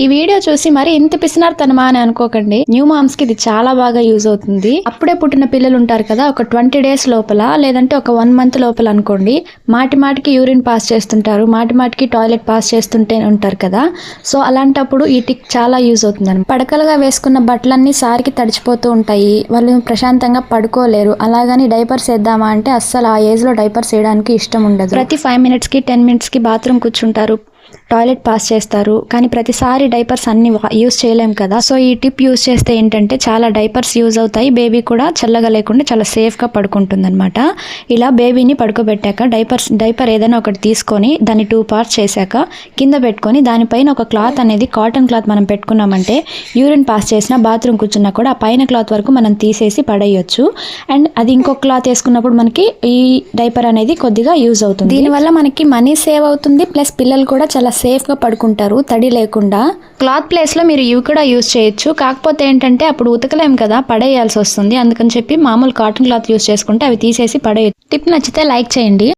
ఈ వీడియో చూసి మరి ఇంత పిసినారుతనమా అని అనుకోకండి. న్యూ మామ్స్ కి ఇది చాలా బాగా యూజ్ అవుతుంది. అప్పుడే పుట్టిన పిల్లలు ఉంటారు కదా, ఒక 20 days లోపల లేదంటే ఒక 1 month లోపల అనుకోండి, మాటికి యూరిన్ పాస్ చేస్తుంటారు, మాటికి టాయిలెట్ పాస్ చేస్తుంటే ఉంటారు కదా. సో అలాంటప్పుడు ఈ టిక్ చాలా యూజ్ అవుతుంది. పడకలుగా వేసుకున్న బట్టలన్నీ సారికి తడిచిపోతూ ఉంటాయి, వాళ్ళు ప్రశాంతంగా పడుకోలేరు. అలాగని డైపర్స్ వేద్దామా అంటే అస్సలు ఆ ఏజ్ లో డైపర్స్ వేయడానికి ఇష్టం ఉండదు. ప్రతి 5 minutes కి 10 minutes కి బాత్రూమ్ కూర్చుంటారు, టాయిలెట్ పాస్ చేస్తారు, కానీ ప్రతిసారి డైపర్స్ అన్ని యూజ్ చేయలేం కదా. సో ఈ టిప్ యూజ్ చేస్తే ఏంటంటే చాలా డైపర్స్ యూజ్ అవుతాయి, బేబీ కూడా చల్లగా లేకుండా చాలా సేఫ్గా పడుకుంటుంది అనమాట. ఇలా బేబీని పడుకోబెట్టాక డైపర్ ఏదైనా ఒకటి తీసుకొని దాన్ని 2 parts చేశాక కింద పెట్టుకొని దానిపైన ఒక క్లాత్ అనేది కాటన్ క్లాత్ మనం పెట్టుకున్నామంటే యూరిన్ పాస్ చేసినా బాత్రూమ్ కూర్చున్నా కూడా ఆ పైన క్లాత్ వరకు మనం తీసేసి పడేయచ్చు. అండ్ అది ఇంకొక క్లాత్ వేసుకున్నప్పుడు మనకి ఈ డైపర్ అనేది కొద్దిగా యూజ్ అవుతుంది. దీనివల్ల మనకి మనీ సేవ్ అవుతుంది, ప్లస్ పిల్లలు కూడా చాలా సేఫ్గా పడుకుంటారు తడి లేకుండా. క్లాత్ ప్లేస్లో మీరు ఇవి కూడా యూజ్ చేయొచ్చు. కాకపోతే ఏంటంటే అప్పుడు ఉతకలేం కదా, పడేయాల్సి వస్తుంది. అందుకని చెప్పి మామూలు కాటన్ క్లాత్ యూజ్ చేసుకుంటే అవి తీసేసి పడేయచ్చు. టిప్ నచ్చితే లైక్ చేయండి.